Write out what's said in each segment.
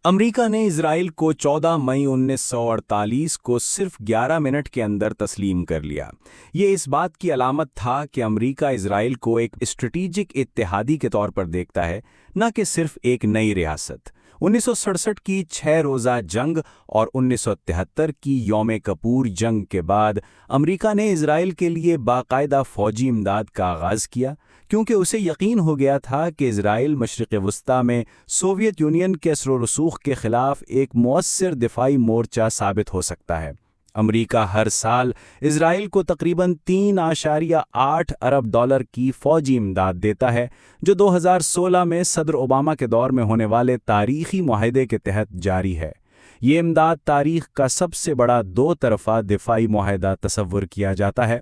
امریکہ نے اسرائیل کو 14 مئی 1948 کو صرف 11 منٹ کے اندر تسلیم کر لیا۔ یہ اس بات کی علامت تھا کہ امریکہ اسرائیل کو ایک اسٹریٹجک اتحادی کے طور پر دیکھتا ہے، نہ کہ صرف ایک نئی ریاست۔ 1967 کی 6 روزہ جنگ اور 1973 کی یوم کپور جنگ کے بعد امریکہ نے اسرائیل کے لیے باقاعدہ فوجی امداد کا آغاز کیا، کیونکہ اسے یقین ہو گیا تھا کہ اسرائیل مشرق وسطیٰ میں سوویت یونین کے اثر و رسوخ کے خلاف ایک مؤثر دفاعی مورچہ ثابت ہو سکتا ہے۔ امریکہ ہر سال اسرائیل کو تقریباً 3.8 ارب ڈالر کی فوجی امداد دیتا ہے، جو 2016 میں صدر اوباما کے دور میں ہونے والے تاریخی معاہدے کے تحت جاری ہے۔ یہ امداد تاریخ کا سب سے بڑا 2 طرفہ دفاعی معاہدہ تصور کیا جاتا ہے۔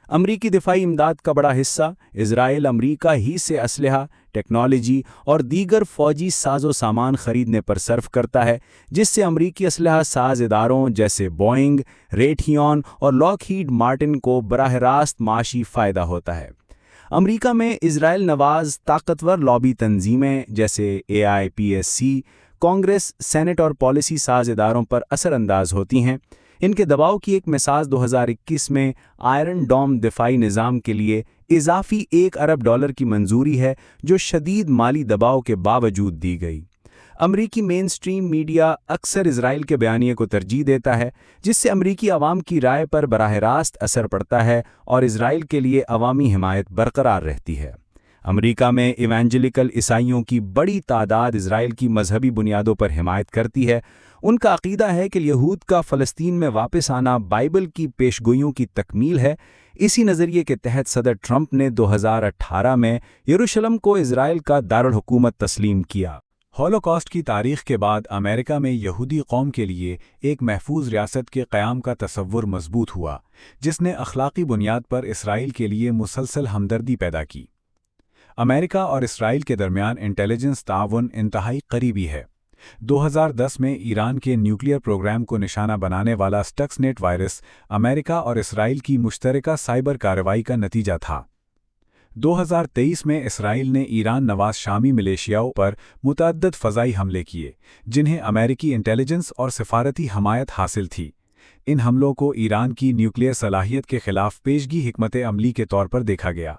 امریکی دفاعی امداد کا بڑا حصہ اسرائیل امریکہ ہی سے اسلحہ، ٹیکنالوجی اور دیگر فوجی ساز و سامان خریدنے پر صرف کرتا ہے، جس سے امریکی اسلحہ ساز اداروں جیسے بوئنگ، ریٹھیون اور لاک ہیڈ مارٹن کو براہ راست معاشی فائدہ ہوتا ہے۔ امریکہ میں اسرائیل نواز طاقتور لابی تنظیمیں جیسے AIPAC، کانگریس، سینٹ اور پالیسی ساز اداروں پر اثر انداز ہوتی ہیں۔ ان کے دباؤ کی ایک مثال 2021 میں آئرن ڈوم دفاعی نظام کے لیے اضافی 1 ارب ڈالر کی منظوری ہے، جو شدید مالی دباؤ کے باوجود دی گئی۔ امریکی مین سٹریم میڈیا اکثر اسرائیل کے بیانیے کو ترجیح دیتا ہے، جس سے امریکی عوام کی رائے پر براہ راست اثر پڑتا ہے اور اسرائیل کے لیے عوامی حمایت برقرار رہتی ہے۔ امریکہ میں ایوانجیلیکل عیسائیوں کی بڑی تعداد اسرائیل کی مذہبی بنیادوں پر حمایت کرتی ہے۔ ان کا عقیدہ ہے کہ یہود کا فلسطین میں واپس آنا بائبل کی پیشگوئیوں کی تکمیل ہے۔ اسی نظریے کے تحت صدر ٹرمپ نے 2018 میں یروشلم کو اسرائیل کا دارالحکومت تسلیم کیا۔ ہولوکاسٹ کی تاریخ کے بعد امریکہ میں یہودی قوم کے لیے ایک محفوظ ریاست کے قیام کا تصور مضبوط ہوا، جس نے اخلاقی بنیاد پر اسرائیل کے لیے مسلسل ہمدردی پیدا کی۔ امریکہ اور اسرائیل کے درمیان انٹیلیجنس تعاون انتہائی قریبی ہے۔ 2010 میں ایران کے نیوکلیئر پروگرام کو نشانہ بنانے والا سٹکس نیٹ وائرس امریکہ اور اسرائیل کی مشترکہ سائبر کارروائی کا نتیجہ تھا۔ 2023 میں اسرائیل نے ایران نواز شامی ملیشیاؤں پر متعدد فضائی حملے کیے، جنہیں امریکی انٹیلیجنس اور سفارتی حمایت حاصل تھی۔ ان حملوں کو ایران کی نیوکلیئر صلاحیت کے خلاف پیشگی حکمت عملی کے طور پر دیکھا گیا۔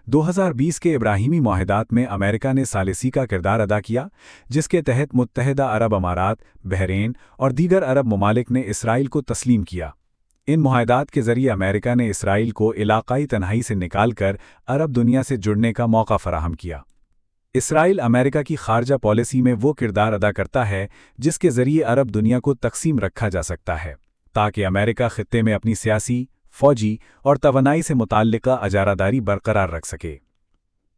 2020 کے ابراہیمی معاہدات میں امریکہ نے ثالثی کا کردار ادا کیا، جس کے تحت متحدہ عرب امارات، بحرین اور دیگر عرب ممالک نے اسرائیل کو تسلیم کیا۔ ان معاہدات کے ذریعے امریکہ نے اسرائیل کو علاقائی تنہائی سے نکال کر عرب دنیا سے جڑنے کا موقع فراہم کیا۔ اسرائیل امریکہ کی خارجہ پالیسی میں وہ کردار ادا کرتا ہے جس کے ذریعے عرب دنیا کو تقسیم رکھا جا سکتا ہے، تاکہ امریکہ خطے میں اپنی سیاسی، فوجی اور توانائی سے متعلقہ اجارہ داری برقرار رکھ سکے۔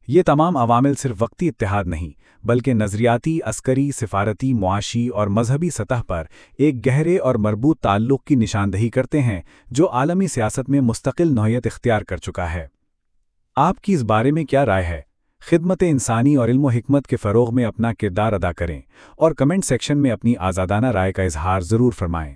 یہ تمام عوامل صرف وقتی اتحاد نہیں، بلکہ نظریاتی، عسکری، سفارتی، معاشی اور مذہبی سطح پر ایک گہرے اور مربوط تعلق کی نشاندہی کرتے ہیں جو عالمی سیاست میں مستقل نوعیت اختیار کر چکا ہے۔ آپ کی اس بارے میں کیا رائے ہے؟ خدمت انسانی اور علم و حکمت کے فروغ میں اپنا کردار ادا کریں اور کمنٹ سیکشن میں اپنی آزادانہ رائے کا اظہار ضرور فرمائیں۔